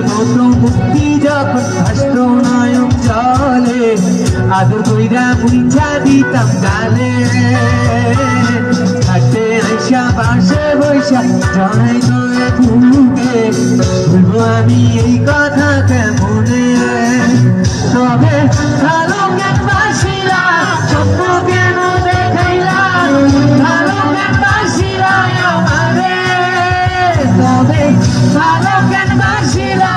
মতো মুক্তি যখন রাষ্ট্র নায়ক চলে আদর কইরা মুইছা দিতাম গালে হাতে আইসা পাশে বৈশা জয় তোরে বুকে বলবো আমি এই কথা কেমনে তবে ভালো কেন বাসিলা স্বপ্ন কেন দেখাইলা ভালো কেন বাসিলা আমারে তবে ভালো কেন বাসিলা